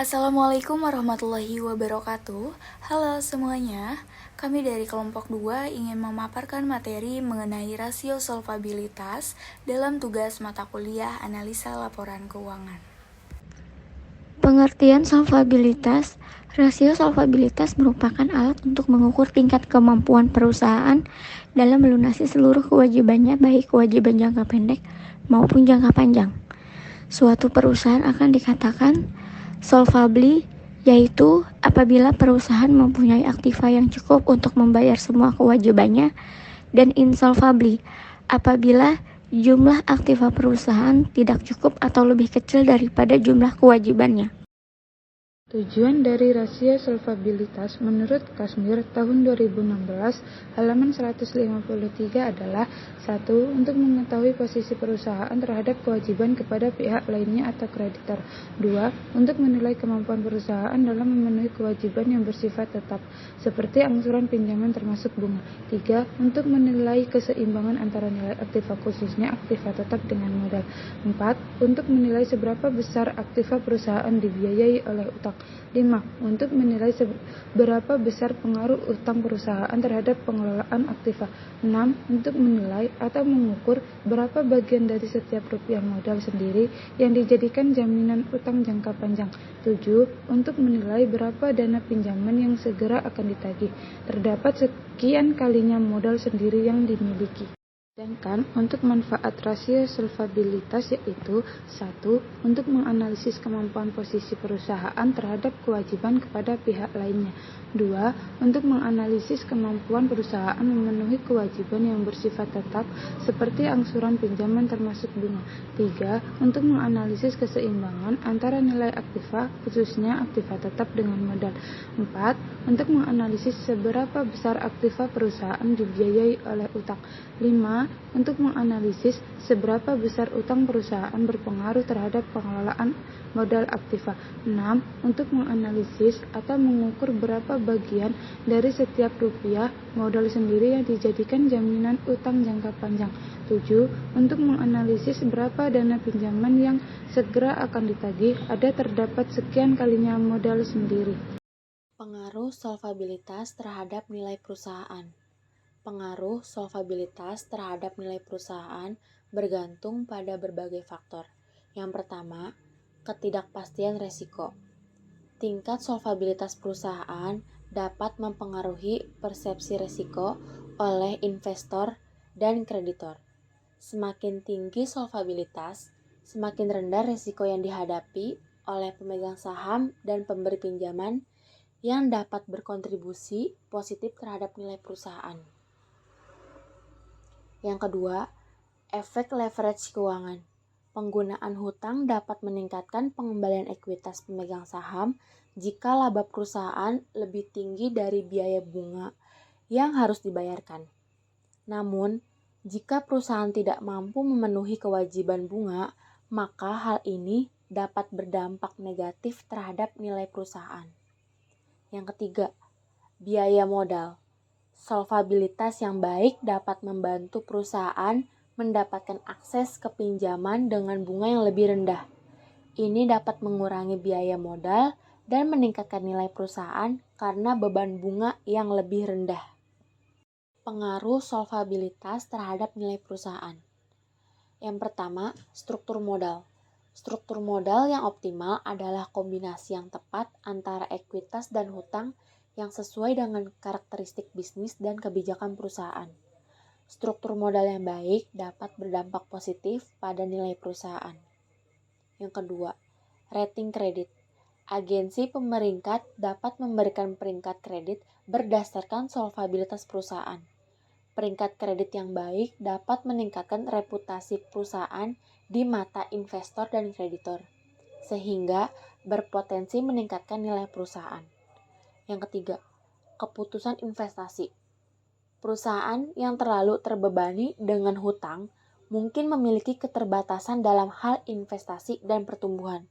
Assalamualaikum warahmatullahi wabarakatuh. Halo semuanya, kami dari kelompok 2 ingin memaparkan materi mengenai rasio solvabilitas dalam tugas mata kuliah analisa laporan keuangan. Pengertian solvabilitas. Rasio solvabilitas merupakan alat untuk mengukur tingkat kemampuan perusahaan dalam melunasi seluruh kewajibannya, baik kewajiban jangka pendek maupun jangka panjang. Suatu perusahaan akan dikatakan solvably, yaitu apabila perusahaan mempunyai aktiva yang cukup untuk membayar semua kewajibannya, dan insolvably, apabila jumlah aktiva perusahaan tidak cukup atau lebih kecil daripada jumlah kewajibannya. Tujuan dari rasio solvabilitas menurut Kashmir tahun 2016 halaman 153 adalah 1. Untuk mengetahui posisi perusahaan terhadap kewajiban kepada pihak lainnya atau kreditor. 2. Untuk menilai kemampuan perusahaan dalam memenuhi kewajiban yang bersifat tetap, seperti angsuran pinjaman termasuk bunga. 3. Untuk menilai keseimbangan antara nilai aktiva khususnya aktiva tetap dengan modal. 4. Untuk menilai seberapa besar aktiva perusahaan dibiayai oleh utang. 5. Untuk menilai seberapa besar pengaruh utang perusahaan terhadap pengelolaan aktiva. 6. Untuk menilai atau mengukur berapa bagian dari setiap rupiah modal sendiri yang dijadikan jaminan utang jangka panjang. 7. Untuk menilai berapa dana pinjaman yang segera akan ditagih. Terdapat sekian kalinya modal sendiri yang dimiliki. Sedangkan untuk manfaat rasio solvabilitas yaitu 1. Untuk menganalisis kemampuan posisi perusahaan terhadap kewajiban kepada pihak lainnya. 2. Untuk menganalisis kemampuan perusahaan memenuhi kewajiban yang bersifat tetap seperti angsuran pinjaman termasuk bunga. 3. Untuk menganalisis keseimbangan antara nilai aktiva khususnya aktiva tetap dengan modal. 4. Untuk menganalisis seberapa besar aktiva perusahaan dibiayai oleh utang. 5. Untuk menganalisis seberapa besar utang perusahaan berpengaruh terhadap pengelolaan modal aktiva. 6. Untuk menganalisis atau mengukur berapa bagian dari setiap rupiah modal sendiri yang dijadikan jaminan utang jangka panjang. 7. Untuk menganalisis berapa dana pinjaman yang segera akan ditagih ada terdapat sekian kalinya modal sendiri. Pengaruh solvabilitas terhadap nilai perusahaan. Pengaruh solvabilitas terhadap nilai perusahaan bergantung pada berbagai faktor. Yang pertama, ketidakpastian resiko. Tingkat solvabilitas perusahaan dapat mempengaruhi persepsi risiko oleh investor dan kreditor. Semakin tinggi solvabilitas, semakin rendah risiko yang dihadapi oleh pemegang saham dan pemberi pinjaman yang dapat berkontribusi positif terhadap nilai perusahaan. Yang kedua, efek leverage keuangan. Penggunaan hutang dapat meningkatkan pengembalian ekuitas pemegang saham jika laba perusahaan lebih tinggi dari biaya bunga yang harus dibayarkan. Namun, jika perusahaan tidak mampu memenuhi kewajiban bunga, maka hal ini dapat berdampak negatif terhadap nilai perusahaan. Yang ketiga, biaya modal. Solvabilitas yang baik dapat membantu perusahaan mendapatkan akses ke pinjaman dengan bunga yang lebih rendah. Ini dapat mengurangi biaya modal dan meningkatkan nilai perusahaan karena beban bunga yang lebih rendah. Pengaruh solvabilitas terhadap nilai perusahaan. Yang pertama, struktur modal. Struktur modal yang optimal adalah kombinasi yang tepat antara ekuitas dan hutang yang sesuai dengan karakteristik bisnis dan kebijakan perusahaan. Struktur modal yang baik dapat berdampak positif pada nilai perusahaan. Yang kedua, rating kredit. Agensi pemeringkat dapat memberikan peringkat kredit berdasarkan solvabilitas perusahaan. Peringkat kredit yang baik dapat meningkatkan reputasi perusahaan di mata investor dan kreditor, sehingga berpotensi meningkatkan nilai perusahaan. Yang ketiga, keputusan investasi. Perusahaan yang terlalu terbebani dengan hutang mungkin memiliki keterbatasan dalam hal investasi dan pertumbuhan.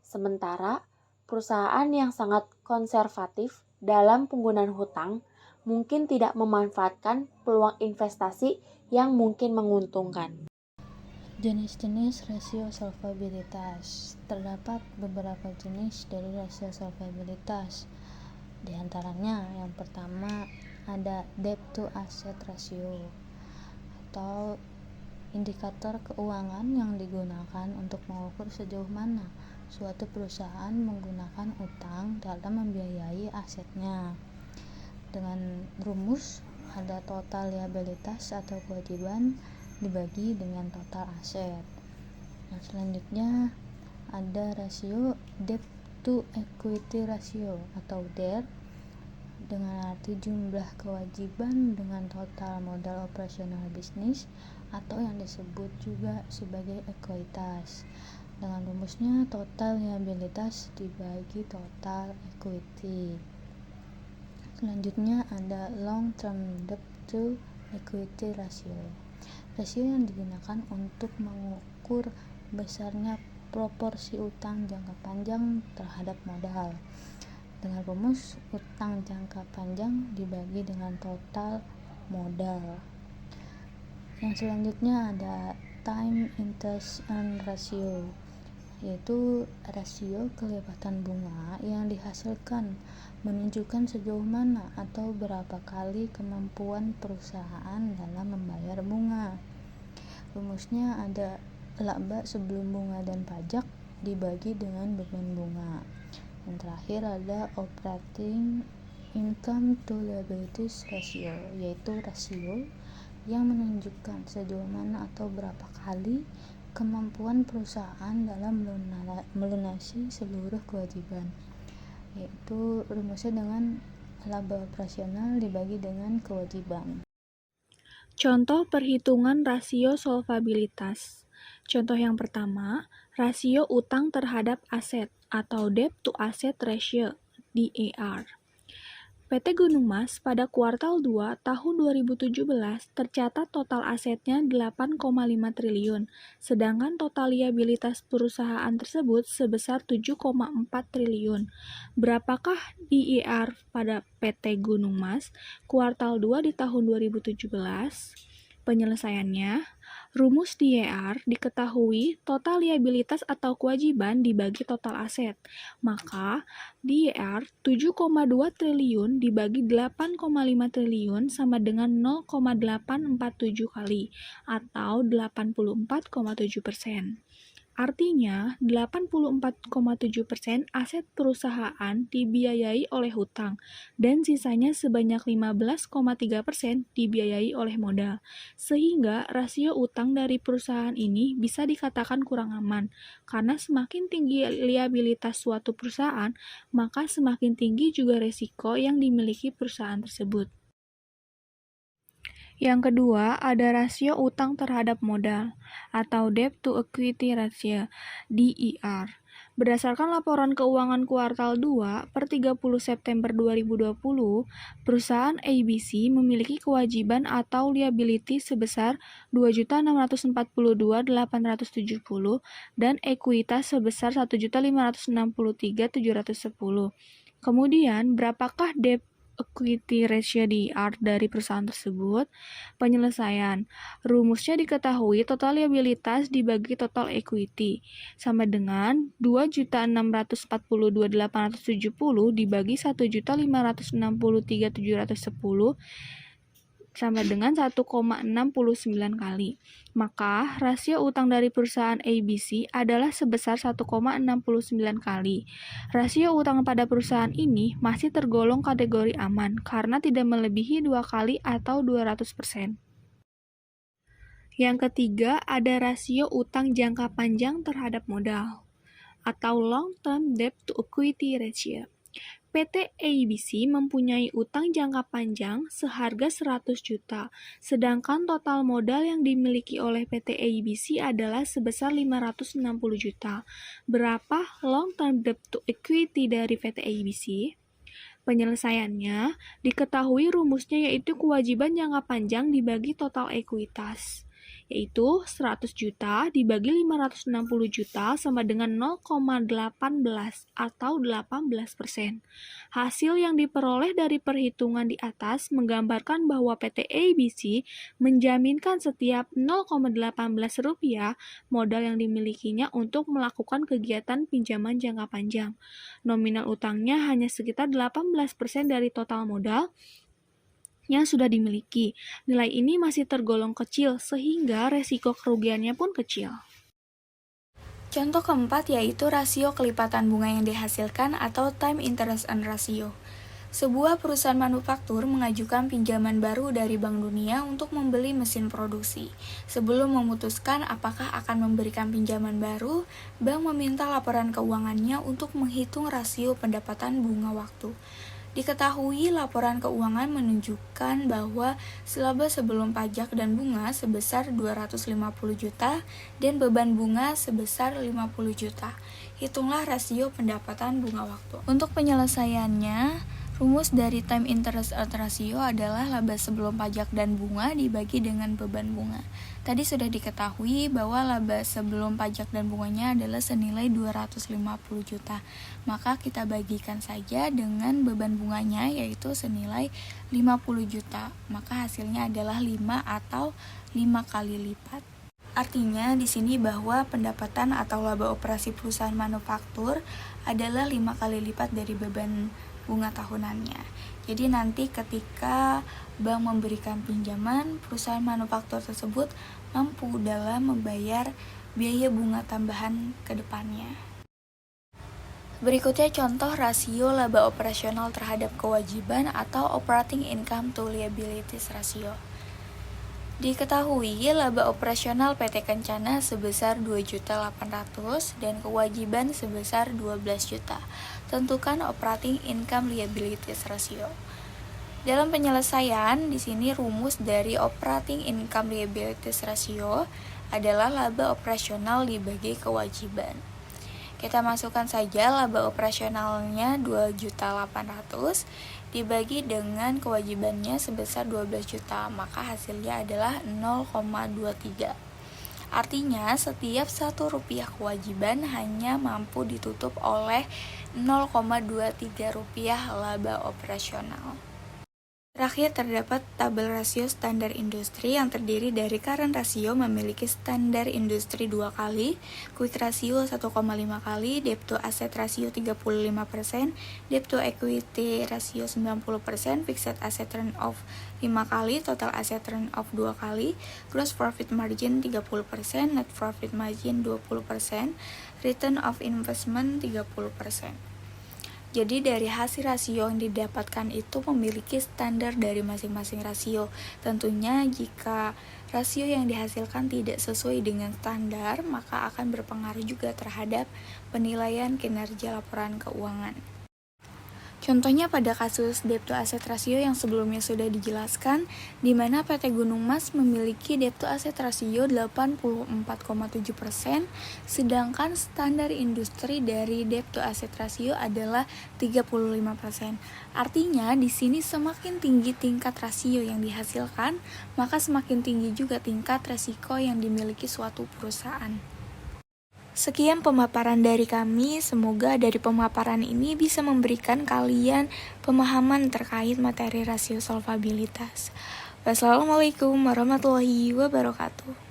Sementara, perusahaan yang sangat konservatif dalam penggunaan hutang mungkin tidak memanfaatkan peluang investasi yang mungkin menguntungkan. Jenis-jenis rasio solvabilitas. Terdapat beberapa jenis dari rasio solvabilitas. Di antaranya, yang pertama ada debt to asset ratio atau indikator keuangan yang digunakan untuk mengukur sejauh mana suatu perusahaan menggunakan utang dalam membiayai asetnya. Dengan rumus ada total liabilitas atau kewajiban dibagi dengan total aset. Nah, selanjutnya ada rasio debt to equity ratio atau DER dengan arti jumlah kewajiban dengan total modal operasional bisnis atau yang disebut juga sebagai ekuitas. Dengan rumusnya total liabilitas dibagi total equity. Selanjutnya ada long term debt to equity ratio. Rasio yang digunakan untuk mengukur besarnya proporsi utang jangka panjang terhadap modal. Dengan rumus utang jangka panjang dibagi dengan total modal. Yang selanjutnya ada time interest earn ratio, yaitu rasio kelipatan bunga yang dihasilkan menunjukkan sejauh mana atau berapa kali kemampuan perusahaan dalam membayar bunga. Rumusnya ada laba sebelum bunga dan pajak dibagi dengan beban bunga. Yang terakhir ada operating income to liabilities ratio, yaitu rasio yang menunjukkan sejauh mana atau berapa kali kemampuan perusahaan dalam melunasi seluruh kewajiban, yaitu rumusnya dengan laba operasional dibagi dengan kewajiban. Contoh perhitungan rasio solvabilitas. Contoh yang pertama, rasio utang terhadap aset atau debt to asset ratio, DAR. PT Gunung Mas pada kuartal 2 tahun 2017 tercatat total asetnya 8,5 triliun, sedangkan total liabilitas perusahaan tersebut sebesar 7,4 triliun. Berapakah DAR pada PT Gunung Mas kuartal 2 di tahun 2017? Penyelesaiannya, rumus DAR diketahui total liabilitas atau kewajiban dibagi total aset. Maka, DAR 7,2 triliun dibagi 8,5 triliun sama dengan 0,847 kali, atau 84,7%. Artinya, 84,7% aset perusahaan dibiayai oleh hutang, dan sisanya sebanyak 15,3% dibiayai oleh modal. Sehingga rasio utang dari perusahaan ini bisa dikatakan kurang aman, karena semakin tinggi liabilitas suatu perusahaan, maka semakin tinggi juga resiko yang dimiliki perusahaan tersebut. Yang kedua, ada rasio utang terhadap modal atau debt to equity ratio, DER. Berdasarkan laporan keuangan kuartal 2 per 30 September 2020, perusahaan ABC memiliki kewajiban atau liability sebesar 2.642.870 dan ekuitas sebesar 1.563.710. Kemudian, berapakah debt equity ratio DER dari perusahaan tersebut? Penyelesaian. Rumusnya diketahui total liabilitas dibagi total equity sama dengan 2.642.870 dibagi 1.563.710 sama dengan 1,69 kali. Maka, rasio utang dari perusahaan ABC adalah sebesar 1,69 kali. Rasio utang pada perusahaan ini masih tergolong kategori aman karena tidak melebihi 2 kali atau 200%. Yang ketiga, ada rasio utang jangka panjang terhadap modal atau long term debt to equity ratio. PT ABC mempunyai utang jangka panjang seharga 100 juta, sedangkan total modal yang dimiliki oleh PT ABC adalah sebesar 560 juta. Berapa long term debt to equity dari PT ABC? Penyelesaiannya, diketahui rumusnya yaitu kewajiban jangka panjang dibagi total ekuitas, yaitu 100 juta dibagi 560 juta sama dengan 0,18 atau 18%. Hasil yang diperoleh dari perhitungan di atas menggambarkan bahwa PT ABC menjaminkan setiap 0,18 rupiah modal yang dimilikinya untuk melakukan kegiatan pinjaman jangka panjang. Nominal utangnya hanya sekitar 18% dari total modal yang sudah dimiliki. Nilai ini masih tergolong kecil sehingga resiko kerugiannya pun kecil. Contoh keempat yaitu rasio kelipatan bunga yang dihasilkan atau time interest earn ratio. Sebuah perusahaan manufaktur mengajukan pinjaman baru dari Bank Dunia untuk membeli mesin produksi. Sebelum memutuskan apakah akan memberikan pinjaman baru, bank meminta laporan keuangannya untuk menghitung rasio pendapatan bunga waktu. Diketahui laporan keuangan menunjukkan bahwa laba sebelum pajak dan bunga sebesar 250 juta dan beban bunga sebesar 50 juta. Hitunglah rasio pendapatan bunga waktu. Untuk penyelesaiannya, rumus dari time interest earn ratio adalah laba sebelum pajak dan bunga dibagi dengan beban bunga. Tadi sudah diketahui bahwa laba sebelum pajak dan bunganya adalah senilai 250 juta. Maka kita bagikan saja dengan beban bunganya yaitu senilai 50 juta. Maka hasilnya adalah 5 atau 5 kali lipat. Artinya di sini bahwa pendapatan atau laba operasi perusahaan manufaktur adalah 5 kali lipat dari beban bunga tahunannya. Jadi nanti ketika bank memberikan pinjaman, perusahaan manufaktur tersebut mampu dalam membayar biaya bunga tambahan ke depannya. Berikutnya contoh rasio laba operasional terhadap kewajiban atau operating income to liabilities ratio. Diketahui laba operasional PT Kencana sebesar 2.800.000 dan kewajiban sebesar 12 juta. Tentukan operating income liabilities ratio. Dalam penyelesaian, di sini rumus dari operating income liabilities ratio adalah laba operasional dibagi kewajiban. Kita masukkan saja laba operasionalnya 2.800.000 dibagi dengan kewajibannya sebesar 12 juta, maka hasilnya adalah 0,23. Artinya setiap 1 rupiah kewajiban hanya mampu ditutup oleh 0,23 rupiah laba operasional. Terakhir terdapat tabel rasio standar industri yang terdiri dari current ratio memiliki standar industri 2 kali, quick ratio 1,5 kali, debt to asset ratio 35%, debt to equity ratio 90%, fixed asset turn off 5 kali, total asset turn off 2 kali, gross profit margin 30%, net profit margin 20%, return of investment 30%. Jadi dari hasil rasio yang didapatkan itu memiliki standar dari masing-masing rasio. Tentunya jika rasio yang dihasilkan tidak sesuai dengan standar, maka akan berpengaruh juga terhadap penilaian kinerja laporan keuangan. Contohnya pada kasus debt to asset ratio yang sebelumnya sudah dijelaskan, di mana PT Gunung Mas memiliki debt to asset ratio 84,7%, sedangkan standar industri dari debt to asset ratio adalah 35%. Artinya di sini semakin tinggi tingkat rasio yang dihasilkan, maka semakin tinggi juga tingkat resiko yang dimiliki suatu perusahaan. Sekian pemaparan dari kami, semoga dari pemaparan ini bisa memberikan kalian pemahaman terkait materi rasio solvabilitas. Wassalamualaikum warahmatullahi wabarakatuh.